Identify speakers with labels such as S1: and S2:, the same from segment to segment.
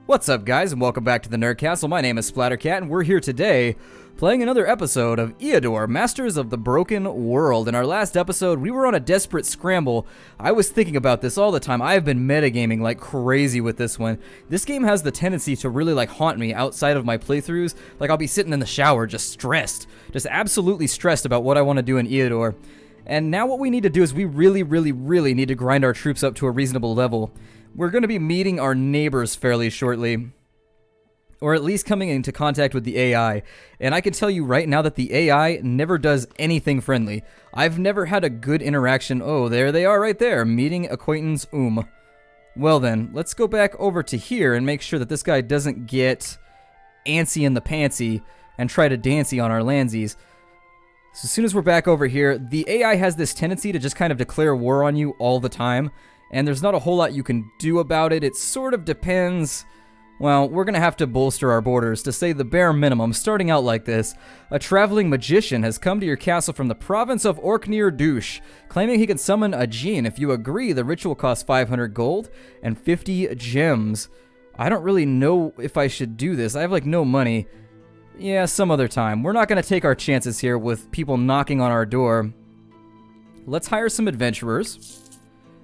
S1: What's up, guys, and welcome back to the Nerd Castle. My name is Splattercat, and we're here today playing another episode of Eador, Masters of the Broken World. In our last episode, we were on a desperate scramble. I was thinking about this all the time. I have been metagaming like crazy with this one. This game has the tendency to really haunt me outside of my playthroughs. Like, I'll be sitting in the shower just stressed, just absolutely stressed about what I want to do in Eador. And now what we need to do is we really need to grind our troops up to a reasonable level. We're going to be meeting our neighbors fairly shortly, or at least coming into contact with the AI. And I can tell you right now that the AI never does anything friendly. I've never had a good interaction. Oh, there they are right there, meeting acquaintance Well then, let's go back over to here and make sure that this guy doesn't get antsy in the pantsy and try to dancy on our landsies. So as soon as we're back over here, the AI has this tendency to just kind of declare war on you all the time. And there's not a whole lot you can do about it. It sort of depends. Well, we're going to have to bolster our borders to say the bare minimum. Starting out like this, a traveling magician has come to your castle from the province of Orknir-Douche, claiming he can summon a djinn. If you agree, the ritual costs 500 gold and 50 gems. I don't really know if I should do this. I have no money. Yeah, some other time. We're not going to take our chances here with people knocking on our door. Let's hire some adventurers.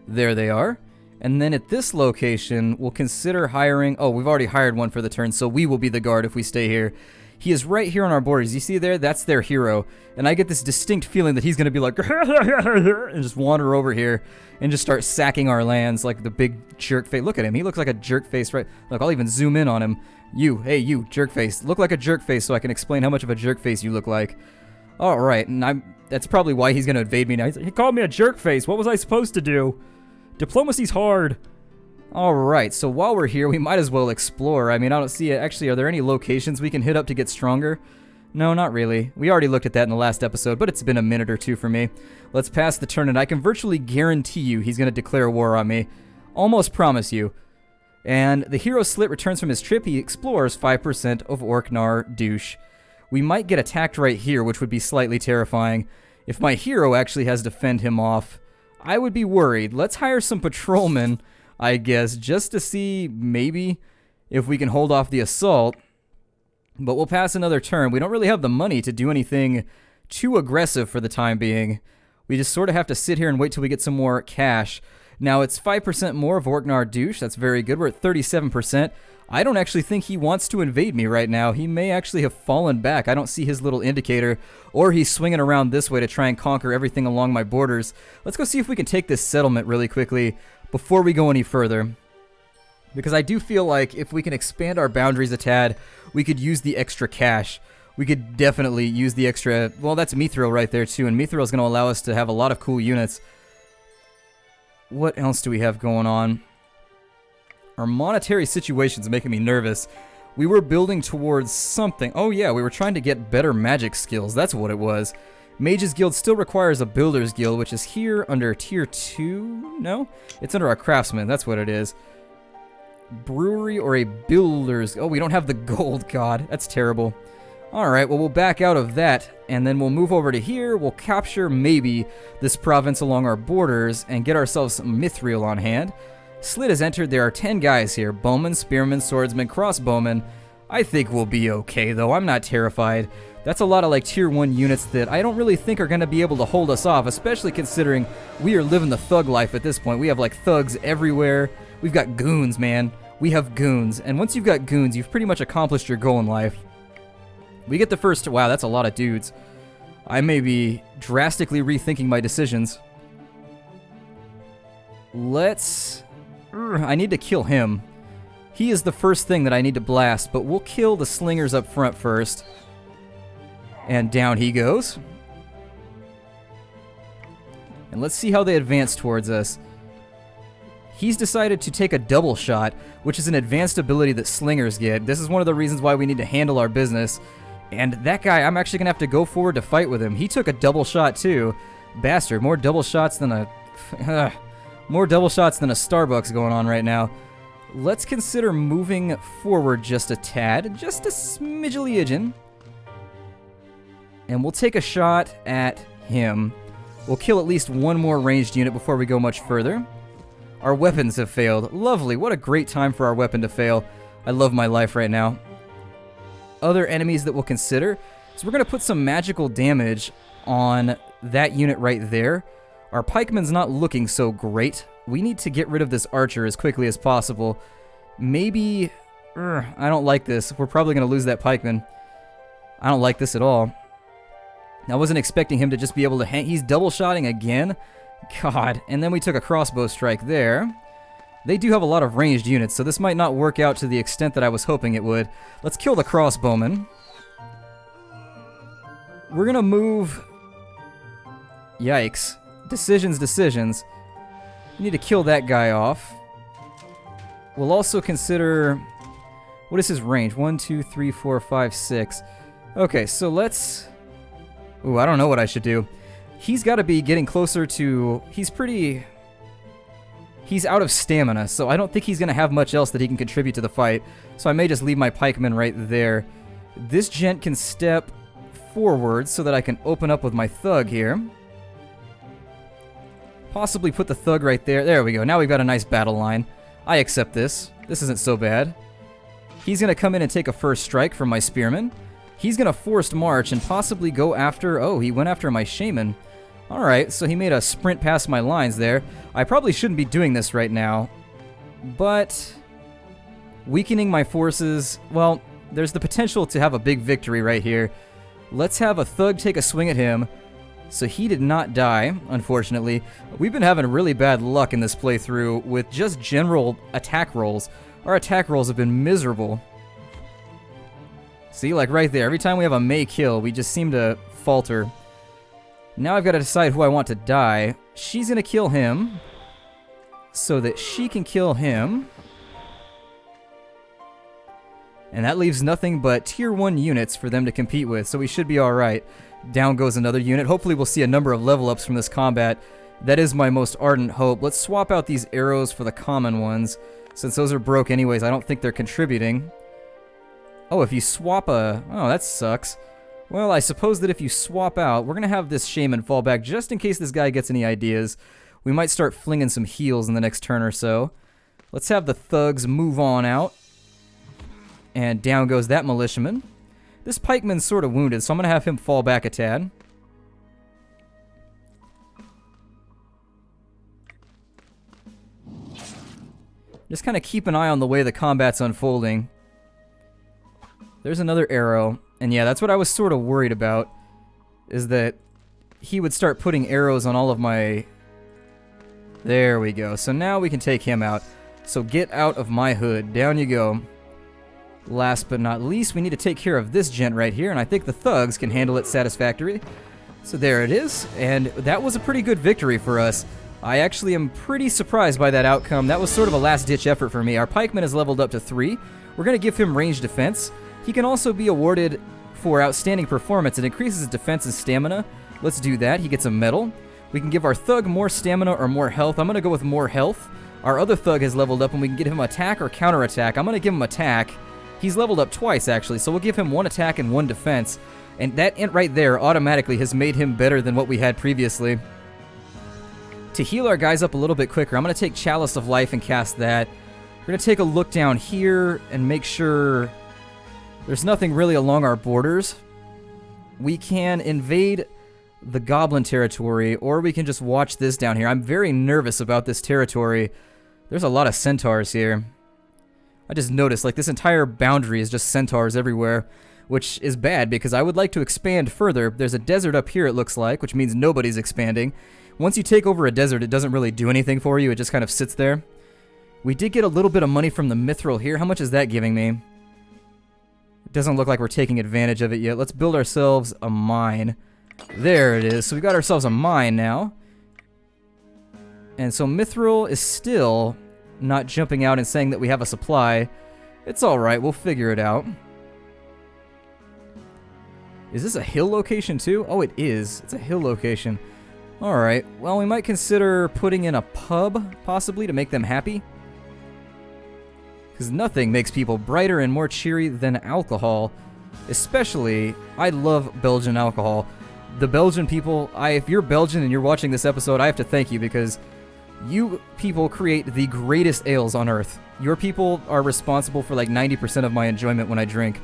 S1: There they are. And then at this location, we'll consider hiring... Oh, we've already hired one for the turn, so we will be the guard if we stay here. He is right here on our borders. You see there? That's their hero. And I get this distinct feeling that he's going to be like... and just wander over here and just start sacking our lands like the big jerk face. Look at him. He looks like a jerk face, right? Look, I'll even zoom in on him. You, hey, you, jerk face. Look like a jerk face so I can explain how much of a jerk face you look like. All right, and that's probably why he's going to invade me now. He called me a jerk face. What was I supposed to do? Diplomacy's hard. Alright, so while we're here, we might as well explore. I mean, I don't see it. Actually, are there any locations we can hit up to get stronger? No, not really. We already looked at that in the last episode, but it's been a minute or two for me. Let's pass the turn, and I can virtually guarantee you he's going to declare war on me. Almost promise you. And the hero slit returns from his trip. He explores 5% of Orknir-Douche. We might get attacked right here, which would be slightly terrifying. If my hero actually has to fend him off, I would be worried. Let's hire some patrolmen, I guess, just to see maybe if we can hold off the assault. But we'll pass another turn. We don't really have the money to do anything too aggressive for the time being. We just sort of have to sit here and wait till we get some more cash. Now, it's 5% more of Orknir-Douche. That's very good. We're at 37%. I don't actually think he wants to invade me right now. He may actually have fallen back. I don't see his little indicator. Or he's swinging around this way to try and conquer everything along my borders. Let's go see if we can take this settlement really quickly before we go any further. Because I do feel like if we can expand our boundaries a tad, we could use the extra cash. We could definitely use the extra... Well, that's Mithril right there too. And Mithril is going to allow us to have a lot of cool units. What else do we have going on? Our monetary situation's making me nervous. We were building towards something. Oh yeah, we were trying to get better magic skills. That's what it was. Mage's Guild still requires a Builder's Guild, which is here under Tier 2? No? It's under our Craftsman. That's what it is. Brewery or a Builder's... Oh, we don't have the gold. God, that's terrible. Alright, well, we'll back out of that, and then we'll move over to here. We'll capture, maybe, this province along our borders and get ourselves some Mithril on hand. Slit has entered. There are 10 guys here. Bowmen, spearmen, swordsmen, crossbowmen. I think we'll be okay, though. I'm not terrified. That's a lot of, Tier 1 units that I don't really think are going to be able to hold us off, especially considering we are living the thug life at this point. We have, thugs everywhere. We've got goons, man. We have goons. And once you've got goons, you've pretty much accomplished your goal in life. We get the first... Wow, that's a lot of dudes. I may be drastically rethinking my decisions. Let's... I need to kill him. He is the first thing that I need to blast, but we'll kill the slingers up front first. And down he goes. And let's see how they advance towards us. He's decided to take a double shot, which is an advanced ability that slingers get. This is one of the reasons why we need to handle our business. And that guy, I'm actually going to have to go forward to fight with him. He took a double shot too. Bastard, more double shots than a... More double shots than a Starbucks going on right now. Let's consider moving forward just a tad. Just a smidgely-idgen. And we'll take a shot at him. We'll kill at least one more ranged unit before we go much further. Our weapons have failed. Lovely. What a great time for our weapon to fail. I love my life right now. Other enemies that we'll consider. So we're going to put some magical damage on that unit right there. Our pikeman's not looking so great. We need to get rid of this archer as quickly as possible. Maybe... I don't like this. We're probably going to lose that pikeman. I don't like this at all. I wasn't expecting him to just be able to hang. He's double-shotting again. God. And then we took a crossbow strike there. They do have a lot of ranged units, so this might not work out to the extent that I was hoping it would. Let's kill the crossbowman. We're gonna move... Yikes. Decisions. We need to kill that guy off. We'll also consider... What is his range? 1, 2, 3, 4, 5, 6. Okay, so let's... Ooh, I don't know what I should do. He's got to be getting closer to... He's out of stamina, so I don't think he's going to have much else that he can contribute to the fight. So I may just leave my pikeman right there. This gent can step forward so that I can open up with my thug here. Possibly put the thug right there. There we go. Now we've got a nice battle line. I accept this. This isn't so bad. He's going to come in and take a first strike from my spearman. He's going to forced march and possibly go after... Oh, he went after my shaman. Alright, so he made a sprint past my lines there. I probably shouldn't be doing this right now. But... weakening my forces... Well, there's the potential to have a big victory right here. Let's have a thug take a swing at him. So he did not die, unfortunately. We've been having really bad luck in this playthrough with just general attack rolls. Our attack rolls have been miserable. See, like right there, every time we have a May kill, we just seem to falter. Now I've got to decide who I want to die. She's going to kill him so that she can kill him. And that leaves nothing but tier 1 units for them to compete with, so we should be alright. Down goes another unit. Hopefully we'll see a number of level ups from this combat. That is my most ardent hope. Let's swap out these arrows for the common ones. Since those are broke anyways, I don't think they're contributing. Oh, if you swap a... Oh, that sucks. Well, I suppose that if you swap out, we're going to have this shaman fall back just in case this guy gets any ideas. We might start flinging some heals in the next turn or so. Let's have the thugs move on out. And down goes that militiaman. This pikeman's sort of wounded, so I'm going to have him fall back a tad. Just kind of keep an eye on the way the combat's unfolding. There's another arrow. And yeah, that's what I was sort of worried about. Is that he would start putting arrows on all of my... There we go. So now we can take him out. So get out of my hood. Down you go. Last but not least, we need to take care of this gent right here. And I think the thugs can handle it satisfactorily. So there it is. And that was a pretty good victory for us. I actually am pretty surprised by that outcome. That was sort of a last-ditch effort for me. Our pikeman is leveled up to 3. We're going to give him ranged defense. He can also be awarded for outstanding performance. It increases his defense and stamina. Let's do that. He gets a medal. We can give our thug more stamina or more health. I'm going to go with more health. Our other thug has leveled up, and we can get him attack or counterattack. I'm going to give him attack. He's leveled up twice, actually, so we'll give him 1 attack and 1 defense. And that right there automatically has made him better than what we had previously. To heal our guys up a little bit quicker, I'm going to take Chalice of Life and cast that. We're going to take a look down here and make sure there's nothing really along our borders. We can invade the Goblin territory, or we can just watch this down here. I'm very nervous about this territory. There's a lot of centaurs here. I just noticed, like, this entire boundary is just centaurs everywhere, which is bad because I would like to expand further. There's a desert up here, it looks like, which means nobody's expanding. Once you take over a desert, it doesn't really do anything for you. It just kind of sits there. We did get a little bit of money from the mithril here. How much is that giving me? It doesn't look like we're taking advantage of it yet. Let's build ourselves a mine. There it is. So we got ourselves a mine now. And so mithril is still not jumping out and saying that we have a supply. It's alright. We'll figure it out. Is this a hill location too? Oh, it is. It's a hill location. Alright, well, we might consider putting in a pub, possibly, to make them happy. Because nothing makes people brighter and more cheery than alcohol. Especially, I love Belgian alcohol. The Belgian people, if you're Belgian and you're watching this episode, I have to thank you because You people create the greatest ales on Earth. Your people are responsible for like 90% of my enjoyment when I drink.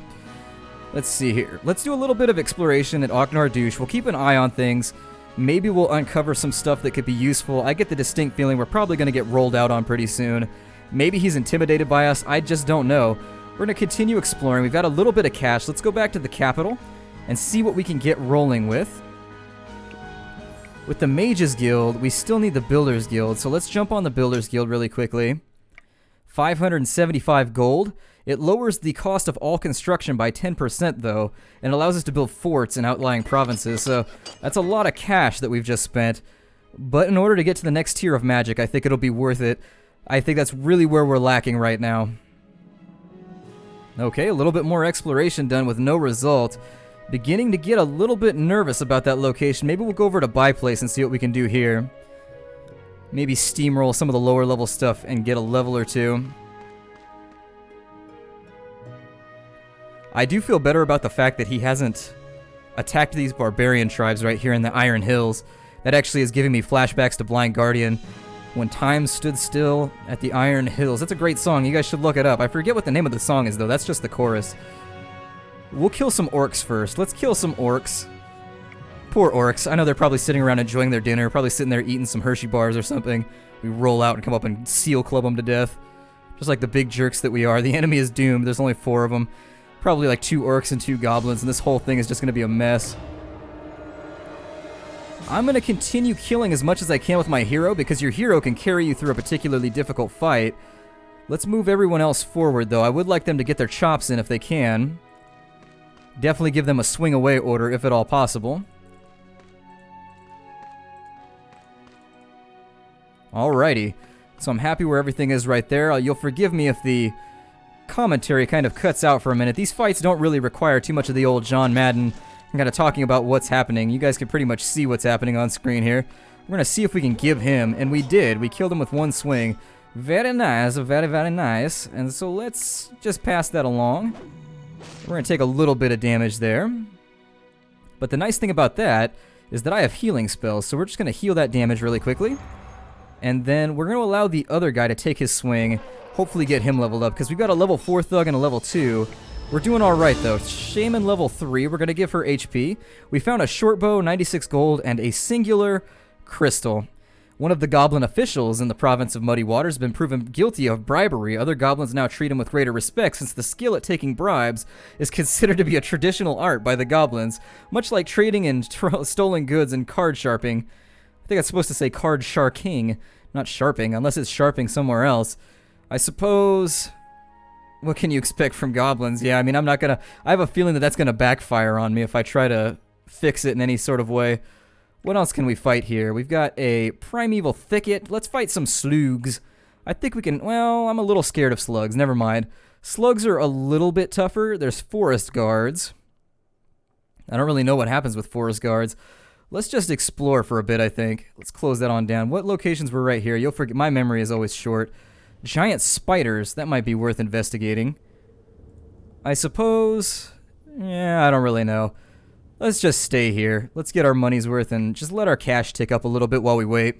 S1: Let's see here. Let's do a little bit of exploration at Oknar Douche. We'll keep an eye on things. Maybe we'll uncover some stuff that could be useful. I get the distinct feeling we're probably going to get rolled out on pretty soon. Maybe he's intimidated by us. I just don't know. We're going to continue exploring. We've got a little bit of cash. Let's go back to the capital and see what we can get rolling with. With the Mages Guild, we still need the Builders Guild. So let's jump on the Builders Guild really quickly. 575 gold. It lowers the cost of all construction by 10% though, and allows us to build forts in outlying provinces, so that's a lot of cash that we've just spent. But in order to get to the next tier of magic, I think it'll be worth it. I think that's really where we're lacking right now. Okay, a little bit more exploration done with no result. Beginning to get a little bit nervous about that location. Maybe we'll go over to Buy Place and see what we can do here. Maybe steamroll some of the lower level stuff and get a level or two. I do feel better about the fact that he hasn't attacked these barbarian tribes right here in the Iron Hills. That actually is giving me flashbacks to Blind Guardian. When Time Stood Still at the Iron Hills. That's a great song. You guys should look it up. I forget what the name of the song is, though. That's just the chorus. We'll kill some orcs first. Let's kill some orcs. Poor orcs. I know they're probably sitting around enjoying their dinner, probably sitting there eating some Hershey bars or something. We roll out and come up and seal club them to death. Just like the big jerks that we are. The enemy is doomed. There's only 4 of them. Probably like 2 orcs and 2 goblins, and this whole thing is just going to be a mess. I'm going to continue killing as much as I can with my hero, because your hero can carry you through a particularly difficult fight. Let's move everyone else forward, though. I would like them to get their chops in if they can. Definitely give them a swing away order, if at all possible. Alrighty. So I'm happy where everything is right there. You'll forgive me if the commentary kind of cuts out for a minute. These fights don't really require too much of the old John Madden kind of talking about what's happening. You guys can pretty much see what's happening on screen here. We're going to see if we can give him, and we did. We killed him with 1 swing. Very nice, very, very nice. And so let's just pass that along. We're going to take a little bit of damage there. But the nice thing about that is that I have healing spells, so we're just going to heal that damage really quickly. And then we're going to allow the other guy to take his swing, hopefully get him leveled up, because we've got a level 4 thug and a level 2. We're doing alright though. Shaman level 3, we're going to give her HP. We found a short bow, 96 gold, and a singular crystal. One of the goblin officials in the province of Muddy Waters has been proven guilty of bribery. Other goblins now treat him with greater respect, since the skill at taking bribes is considered to be a traditional art by the goblins, much like trading in stolen goods and card sharping. I think that's supposed to say card sharking, not sharping, unless it's sharping somewhere else. I suppose... What can you expect from goblins? Yeah, I mean, I have a feeling that that's gonna backfire on me if I try to fix it in any sort of way. What else can we fight here? We've got a primeval thicket. Let's fight some slugs. I think we can... Well, I'm a little scared of slugs. Never mind. Slugs are a little bit tougher. There's forest guards. I don't really know what happens with forest guards. Let's just explore for a bit, I think. Let's close that on down. What locations were right here? You'll forget. My memory is always short. Giant spiders. That might be worth investigating. I suppose... Yeah, I don't really know. Let's just stay here. Let's get our money's worth and just let our cash tick up a little bit while we wait.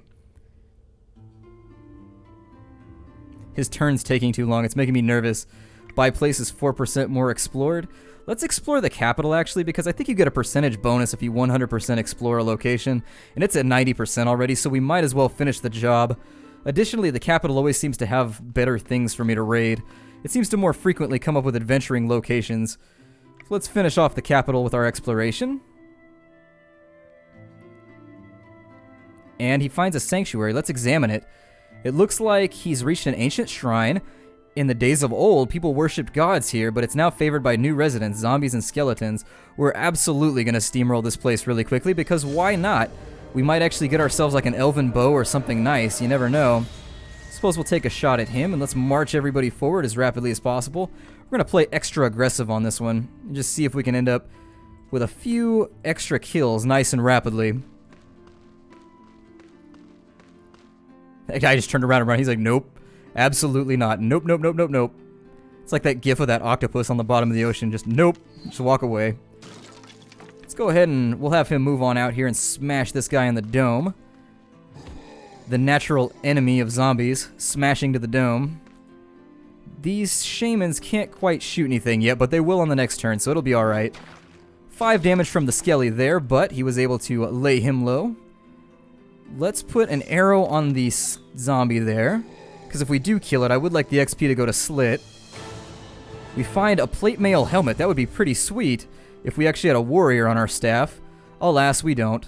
S1: His turn's taking too long. It's making me nervous. Buy place is 4% more explored. Let's explore the capital, actually, because I think you get a percentage bonus if you 100% explore a location. And it's at 90% already, so we might as well finish the job. Additionally, the capital always seems to have better things for me to raid. It seems to more frequently come up with adventuring locations. So let's finish off the capital with our exploration. And he finds a sanctuary. Let's examine it. It looks like he's reached an ancient shrine. In the days of old, people worshipped gods here, but it's now favored by new residents, zombies and skeletons. We're absolutely going to steamroll this place really quickly, because why not? We might actually get ourselves like an elven bow or something nice. You never know. Suppose we'll take a shot at him, and let's march everybody forward as rapidly as possible. We're going to play extra aggressive on this one, and just see if we can end up with a few extra kills nice and rapidly. That guy just turned around and ran. He's like, nope. Absolutely not. Nope, nope, nope, nope, nope. It's like that gif of that octopus on the bottom of the ocean. Just nope. Just walk away. Let's go ahead and we'll have him move on out here and smash this guy in the dome. the natural enemy of zombies, smashing to the dome. These shamans can't quite shoot anything yet, but they will on the next turn, so it'll be alright. 5 damage from the skelly there, but he was able to lay him low. Let's put an arrow on the zombie there, because if we do kill it, I would like the XP to go to Slit. We find a plate mail helmet. That would be pretty sweet if we actually had a warrior on our staff. Alas, we don't.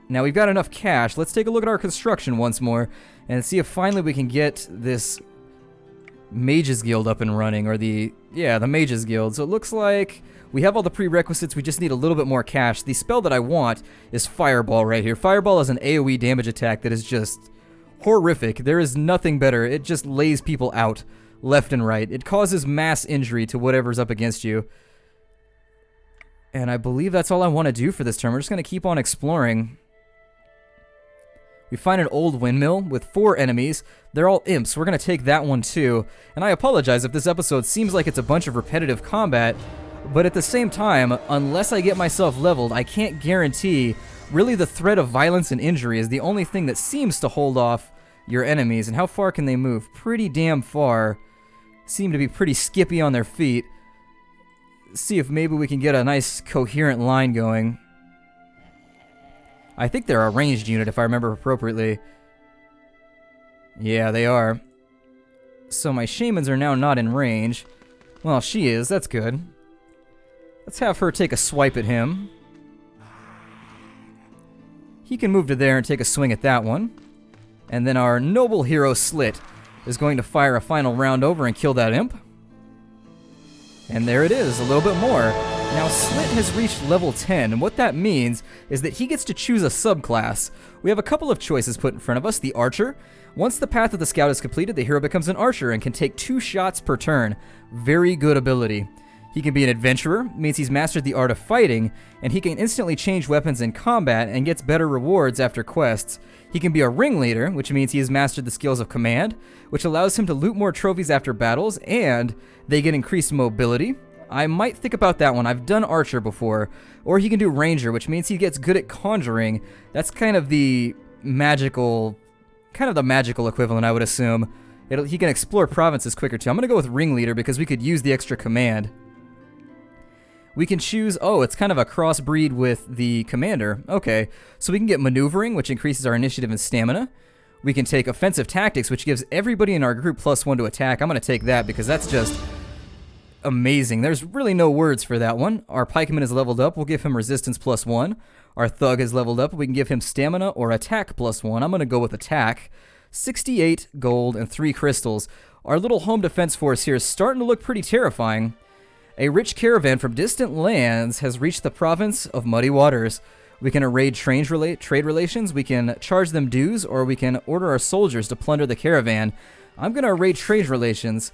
S1: Now we've got enough cash. Let's take a look at our construction once more and see if finally we can get this Mages Guild up and running, or the Mages Guild. So it looks like we have all the prerequisites, we just need a little bit more cash. The spell that I want is Fireball right here. Fireball is an AoE damage attack that is just horrific. There is nothing better. It just lays people out left and right. It causes mass injury to whatever's up against you. And I believe that's all I want to do for this turn. We're just going to keep on exploring. We find an old windmill with 4 enemies. They're all imps. We're going to take that one too. And I apologize if this episode seems like it's a bunch of repetitive combat, but at the same time, unless I get myself leveled, I can't guarantee. Really, the threat of violence and injury is the only thing that seems to hold off your enemies. And how far can they move? Pretty damn far. Seem to be pretty skippy on their feet. See if maybe we can get a nice coherent line going. I think they're a ranged unit if I remember appropriately. Yeah, they are. So my shamans are now not in range. Well, she is. That's good. Let's have her take a swipe at him. He can move to there and take a swing at that one. And then our noble hero Slit is going to fire a final round over and kill that imp. And there it is, a little bit more. Now Slit has reached level 10, and what that means is that he gets to choose a subclass. We have a couple of choices put in front of us. The Archer. Once the Path of the Scout is completed, the hero becomes an Archer and can take 2 shots per turn. Very good ability. He can be an Adventurer, means he's mastered the art of fighting, and he can instantly change weapons in combat and gets better rewards after quests. He can be a Ringleader, which means he has mastered the skills of command, which allows him to loot more trophies after battles, and they get increased mobility. I might think about that one. I've done Archer before. Or he can do Ranger, which means he gets good at conjuring. That's kind of the magical equivalent, I would assume. He can explore provinces quicker too. I'm going to go with Ringleader because we could use the extra command. We can choose, it's kind of a crossbreed with the Commander. Okay, so we can get Maneuvering, which increases our initiative and stamina. We can take Offensive Tactics, which gives everybody in our group +1 to attack. I'm going to take that because that's just amazing. There's really no words for that one. Our Pikeman is leveled up. We'll give him Resistance +1. Our Thug is leveled up. We can give him Stamina or Attack +1. I'm going to go with Attack. 68 gold and 3 crystals. Our little home defense force here is starting to look pretty terrifying. A rich caravan from distant lands has reached the province of Muddy Waters. We can arrange trade relations, we can charge them dues, or we can order our soldiers to plunder the caravan. I'm going to arrange trade relations.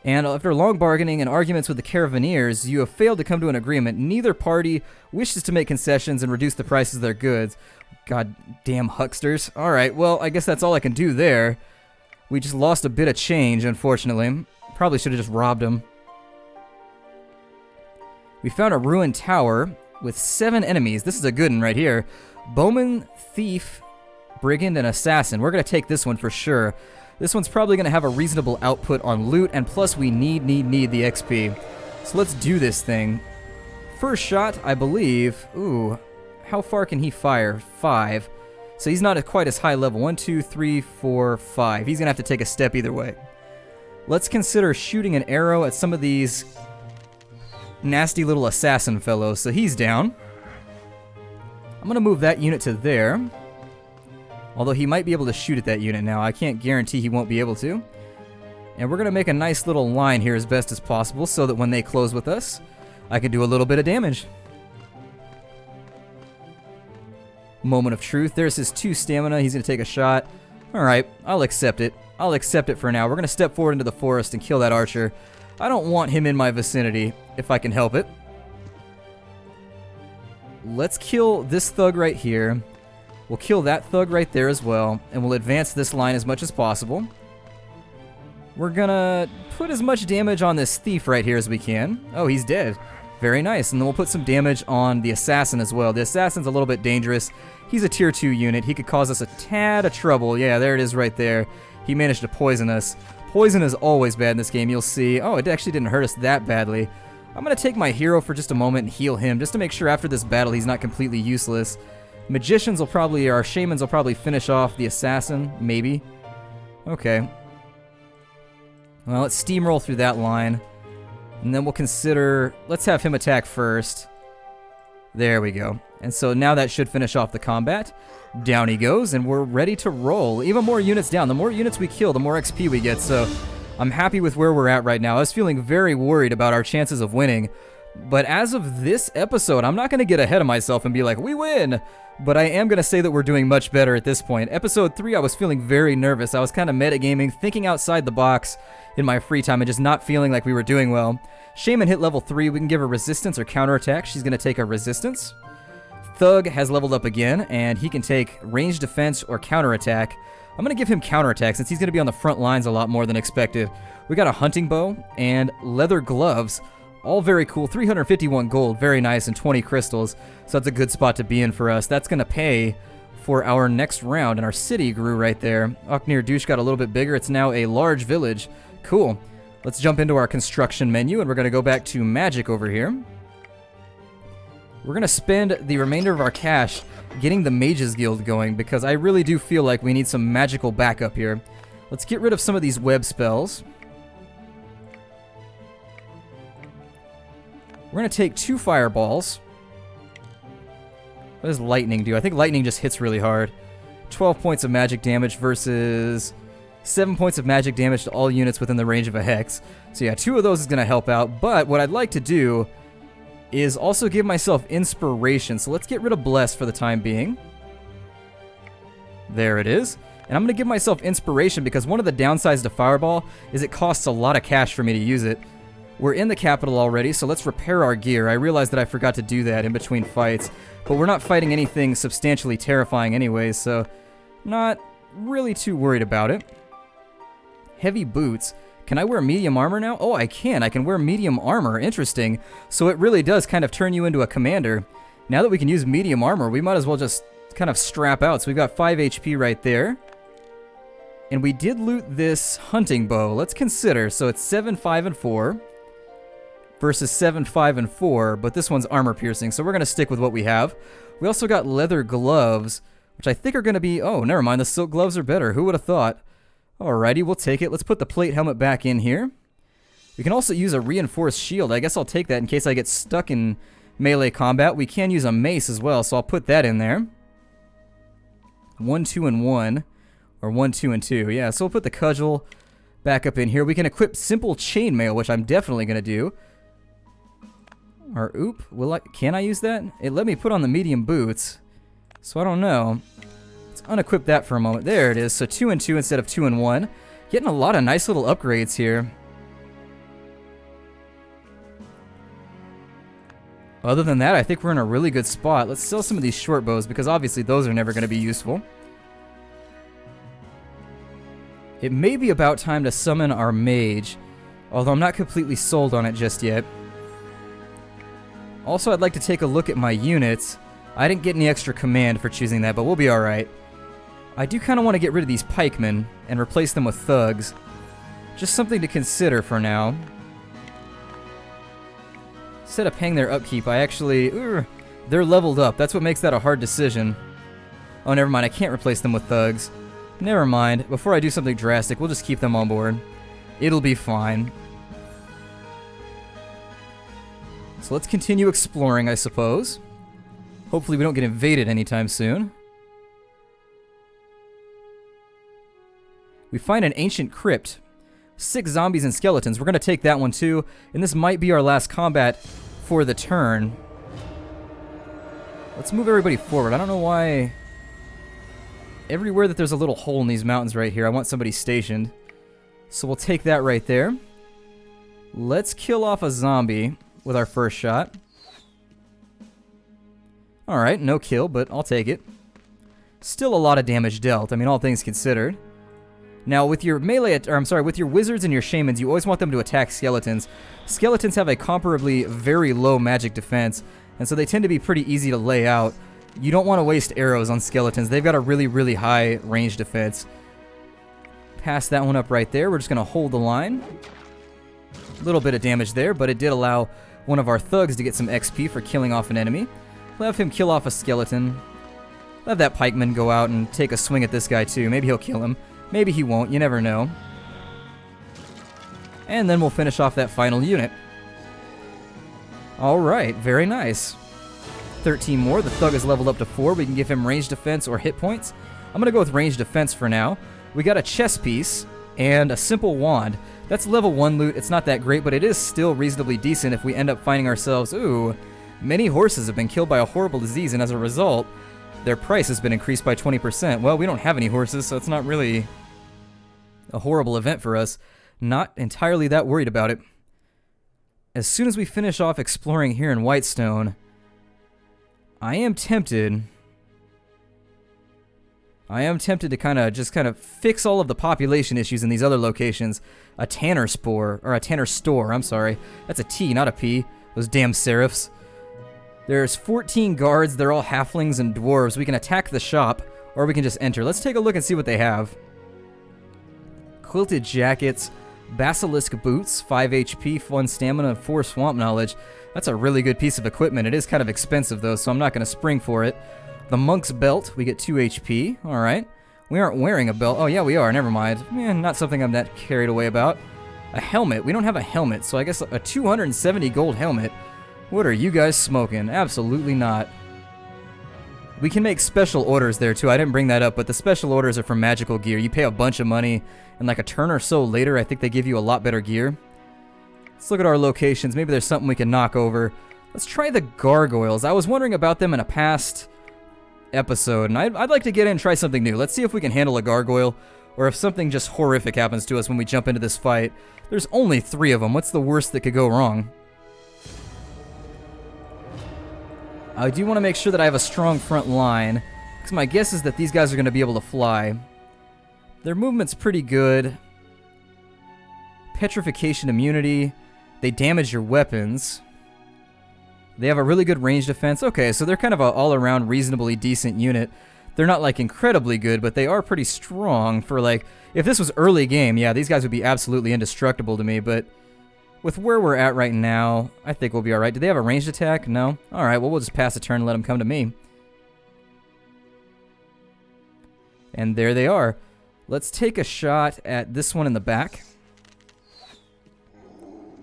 S1: And after long bargaining and arguments with the Caravanneers, you have failed to come to an agreement. Neither party wishes to make concessions and reduce the prices of their goods. God damn hucksters. Alright, well, I guess that's all I can do there. We just lost a bit of change, unfortunately. Probably should have just robbed them. We found a ruined tower with 7 enemies. This is a good one right here. Bowman, Thief, Brigand, and Assassin. We're going to take this one for sure. This one's probably going to have a reasonable output on loot, and plus we need the XP. So let's do this thing. First shot, I believe. Ooh, how far can he fire? 5. So he's not quite as high level. 1, 2, 3, 4, 5. He's going to have to take a step either way. Let's consider shooting an arrow at some of these nasty little assassin fellows. So he's down. I'm going to move that unit to there. Although he might be able to shoot at that unit now. I can't guarantee he won't be able to. And we're going to make a nice little line here as best as possible so that when they close with us, I can do a little bit of damage. Moment of truth. There's his 2 stamina. He's going to take a shot. Alright, I'll accept it. I'll accept it for now. We're going to step forward into the forest and kill that archer. I don't want him in my vicinity, if I can help it. Let's kill this thug right here. We'll kill that thug right there as well, and we'll advance this line as much as possible. We're gonna put as much damage on this thief right here as we can. Oh, he's dead. Very nice. And then we'll put some damage on the assassin as well. The assassin's a little bit dangerous. He's a tier 2 unit. He could cause us a tad of trouble. Yeah, there it is right there. He managed to poison us. Poison is always bad in this game, you'll see. Oh, it actually didn't hurt us that badly. I'm going to take my hero for just a moment and heal him, just to make sure after this battle he's not completely useless. Magicians will probably, or shamans will probably finish off the assassin, maybe. Okay. Well, let's steamroll through that line. And then we'll consider, let's have him attack first. There we go. And so now that should finish off the combat. Down he goes, and we're ready to roll. Even more units down. The more units we kill, the more XP we get, so I'm happy with where we're at right now. I was feeling very worried about our chances of winning, but as of this episode, I'm not going to get ahead of myself and be like, we win! But I am going to say that we're doing much better at this point. Episode 3, I was feeling very nervous. I was kind of metagaming, thinking outside the box in my free time, and just not feeling like we were doing well. Shaman hit level 3. We can give her resistance or counterattack. She's going to take a resistance. Thug has leveled up again, and he can take range defense or counterattack. I'm going to give him counterattack since he's going to be on the front lines a lot more than expected. We got a hunting bow and leather gloves. All very cool. 351 gold, very nice, and 20 crystals. So that's a good spot to be in for us. That's going to pay for our next round, and our city grew right there. Oknir Douche got a little bit bigger. It's now a large village. Cool. Let's jump into our construction menu, and we're going to go back to magic over here. We're going to spend the remainder of our cash getting the Mages Guild going, because I really do feel like we need some magical backup here. Let's get rid of some of these web spells. We're going to take 2 fireballs. What does lightning do? I think lightning just hits really hard. 12 points of magic damage versus 7 points of magic damage to all units within the range of a hex. So yeah, 2 of those is going to help out, but what I'd like to do is also give myself inspiration. So let's get rid of Bless for the time being. There it is. And I'm going to give myself inspiration because one of the downsides to Fireball is it costs a lot of cash for me to use it. We're in the capital already, so let's repair our gear. I realized that I forgot to do that in between fights, but we're not fighting anything substantially terrifying anyways, so not really too worried about it. Heavy boots. Can I wear medium armor now? Oh, I can. I can wear medium armor. Interesting. So it really does kind of turn you into a commander. Now that we can use medium armor, we might as well just kind of strap out. So we've got 5 HP right there. And we did loot this hunting bow. Let's consider. So it's 7, 5, and 4 versus 7, 5, and 4, but this one's armor piercing, so we're going to stick with what we have. We also got leather gloves, which I think are going to be... Oh, never mind. The silk gloves are better. Who would have thought? Alrighty, we'll take it. Let's put the plate helmet back in here. We can also use a reinforced shield. I guess I'll take that in case I get stuck in melee combat. We can use a mace as well, so I'll put that in there. 1, 2, and 1. Or 1, 2, and 2. Yeah, so we'll put the cudgel back up in here. We can equip simple chainmail, which I'm definitely going to do. Or, can I use that? It let me put on the medium boots. So I don't know. Let's unequip that for a moment. There it is. So 2 and 2 instead of 2 and 1. Getting a lot of nice little upgrades here. Other than that, I think we're in a really good spot. Let's sell some of these short bows because obviously those are never going to be useful. It may be about time to summon our mage, although I'm not completely sold on it just yet. Also, I'd like to take a look at my units. I didn't get any extra command for choosing that, but we'll be alright. I do kind of want to get rid of these pikemen and replace them with thugs. Just something to consider for now. Instead of paying their upkeep, I actually... they're leveled up. That's what makes that a hard decision. Oh, never mind. I can't replace them with thugs. Never mind. Before I do something drastic, we'll just keep them on board. It'll be fine. So let's continue exploring, I suppose. Hopefully we don't get invaded anytime soon. We find an ancient crypt. 6 zombies and skeletons. We're going to take that one too. And this might be our last combat for the turn. Let's move everybody forward. I don't know why... Everywhere that there's a little hole in these mountains right here, I want somebody stationed. So we'll take that right there. Let's kill off a zombie with our first shot. Alright, no kill, but I'll take it. Still a lot of damage dealt, I mean, all things considered. Now, with your melee, with your wizards and your shamans, you always want them to attack skeletons. Skeletons have a comparably very low magic defense, and so they tend to be pretty easy to lay out. You don't want to waste arrows on skeletons. They've got a really, really high range defense. Pass that one up right there. We're just going to hold the line. A little bit of damage there, but it did allow one of our thugs to get some XP for killing off an enemy. We'll have him kill off a skeleton. We'll have that pikeman go out and take a swing at this guy too. Maybe he'll kill him. Maybe he won't. You never know. And then we'll finish off that final unit. Alright, very nice. 13 more. The thug is leveled up to 4. We can give him range defense or hit points. I'm going to go with range defense for now. We got a chess piece and a simple wand. That's level 1 loot. It's not that great, but it is still reasonably decent if we end up finding ourselves, ooh, many horses have been killed by a horrible disease, and as a result, their price has been increased by 20%. Well, we don't have any horses, so it's not really a horrible event for us. Not entirely that worried about it. As soon as we finish off exploring here in Whitestone, I am tempted to kind of fix all of the population issues in these other locations. A tanner store, I'm sorry. That's a T, not a P. Those damn serifs. There's 14 guards. They're all halflings and dwarves. We can attack the shop, or we can just enter. Let's take a look and see what they have. Quilted jackets, basilisk boots, 5 HP, 1 stamina, and 4 swamp knowledge. That's a really good piece of equipment. It is kind of expensive, though, so I'm not going to spring for it. The monk's belt, we get 2 HP. Alright. We aren't wearing a belt. Oh, yeah, we are. Never mind. Not something I'm that carried away about. A helmet. We don't have a helmet, so I guess a 270 gold helmet. What are you guys smoking? Absolutely not. We can make special orders there, too. I didn't bring that up, but the special orders are for magical gear. You pay a bunch of money, and like a turn or so later, I think they give you a lot better gear. Let's look at our locations. Maybe there's something we can knock over. Let's try the gargoyles. I was wondering about them in a past episode, and I'd like to get in and try something new. Let's see if we can handle a gargoyle, or if something just horrific happens to us when we jump into this fight. There's only 3 of them. What's the worst that could go wrong? I do want to make sure that I have a strong front line, because my guess is that these guys are going to be able to fly. Their movement's pretty good. Petrification immunity. They damage your weapons. They have a really good range defense. Okay, so they're kind of an all-around reasonably decent unit. They're not, like, incredibly good, but they are pretty strong for, like... If this was early game, yeah, these guys would be absolutely indestructible to me, but... With where we're at right now, I think we'll be alright. Do they have a ranged attack? No? Alright, well, we'll just pass a turn and let them come to me. And there they are. Let's take a shot at this one in the back.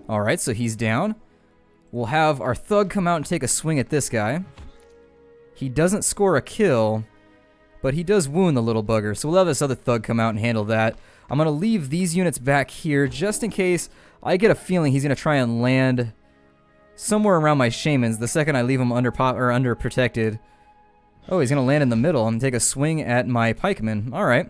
S1: Alright, so he's down. We'll have our thug come out and take a swing at this guy. He doesn't score a kill, but he does wound the little bugger, so we'll have this other thug come out and handle that. I'm going to leave these units back here just in case. I get a feeling he's going to try and land somewhere around my shamans the second I leave him under protected. Oh, he's going to land in the middle and take a swing at my pikemen. Alright.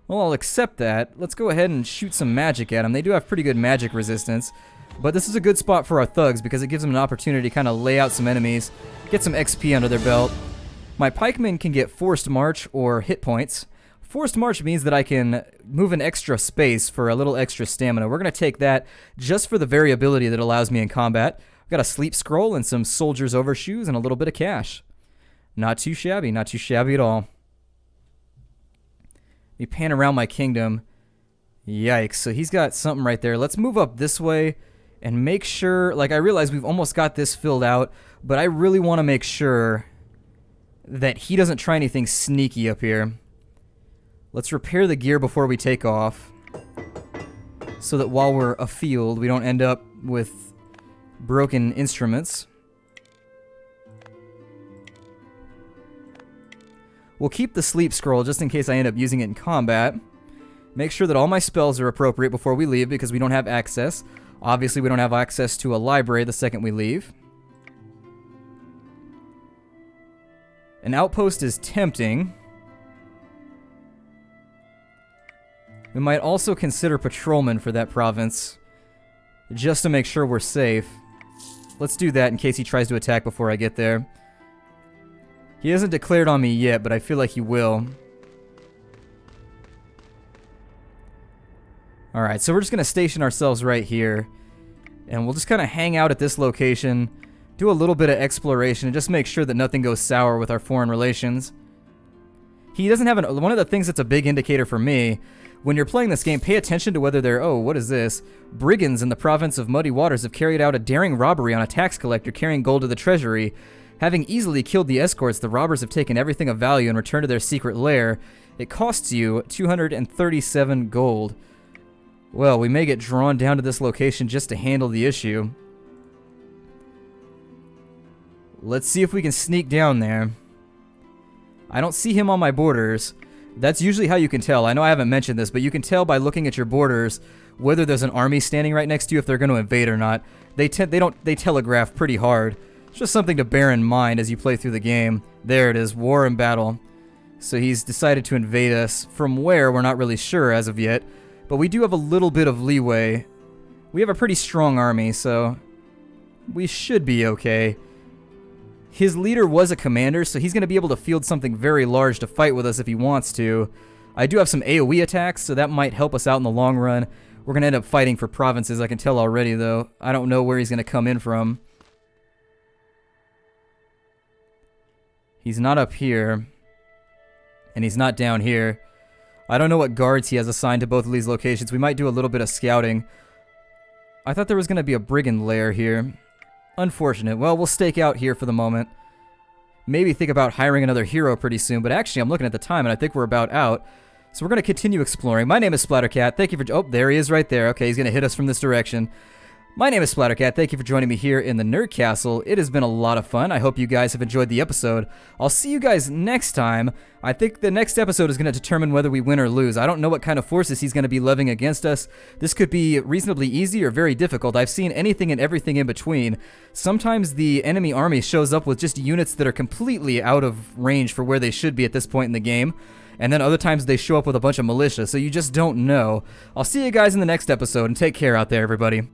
S1: Well, I'll accept that. Let's go ahead and shoot some magic at them. They do have pretty good magic resistance. But this is a good spot for our thugs because it gives them an opportunity to kind of lay out some enemies, get some XP under their belt. My pikemen can get forced march or hit points. Forced march means that I can move an extra space for a little extra stamina. We're going to take that just for the variability that allows me in combat. I've got a sleep scroll and some soldier's overshoes and a little bit of cash. Not too shabby at all. Me pan around my kingdom. Yikes, so he's got something right there. Let's move up this way and make sure, like I realize we've almost got this filled out, but I really want to make sure that he doesn't try anything sneaky up here. Let's repair the gear before we take off, so that while we're afield, we don't end up with broken instruments. We'll keep the sleep scroll just in case I end up using it in combat. Make sure that all my spells are appropriate before we leave because we don't have access. Obviously, we don't have access to a library the second we leave. An outpost is tempting. We might also consider patrolmen for that province, just to make sure we're safe. Let's do that in case he tries to attack before I get there. He hasn't declared on me yet, but I feel like he will. Alright, so we're just going to station ourselves right here. And we'll just kind of hang out at this location, do a little bit of exploration, and just make sure that nothing goes sour with our foreign relations. He doesn't have one of the things that's a big indicator for me, when you're playing this game, pay attention to whether they're, oh, what is this? Brigands in the province of Muddy Waters have carried out a daring robbery on a tax collector carrying gold to the treasury. Having easily killed the escorts, the robbers have taken everything of value and returned to their secret lair. It costs you 237 gold. Well, we may get drawn down to this location just to handle the issue. Let's see if we can sneak down there. I don't see him on my borders. That's usually how you can tell. I know I haven't mentioned this, but you can tell by looking at your borders whether there's an army standing right next to you if they're going to invade or not. They telegraph pretty hard. It's just something to bear in mind as you play through the game. There it is, war and battle. So he's decided to invade us. From where, we're not really sure as of yet, but we do have a little bit of leeway. We have a pretty strong army, so we should be okay. His leader was a commander, so he's going to be able to field something very large to fight with us if he wants to. I do have some AoE attacks, so that might help us out in the long run. We're going to end up fighting for provinces, I can tell already, though. I don't know where he's going to come in from. He's not up here. And he's not down here. I don't know what guards he has assigned to both of these locations. We might do a little bit of scouting. I thought there was going to be a brigand lair here. Unfortunate. Well, we'll stake out here for the moment. Maybe think about hiring another hero pretty soon, but actually I'm looking at the time and I think we're about out. So we're going to continue exploring. My name is Splattercat. Thank you for... Oh, there he is right there. Okay, he's going to hit us from this direction. My name is Splattercat. Thank you for joining me here in the Nerd Castle. It has been a lot of fun. I hope you guys have enjoyed the episode. I'll see you guys next time. I think the next episode is going to determine whether we win or lose. I don't know what kind of forces he's going to be levying against us. This could be reasonably easy or very difficult. I've seen anything and everything in between. Sometimes the enemy army shows up with just units that are completely out of range for where they should be at this point in the game. And then other times they show up with a bunch of militia, so you just don't know. I'll see you guys in the next episode, and take care out there, everybody.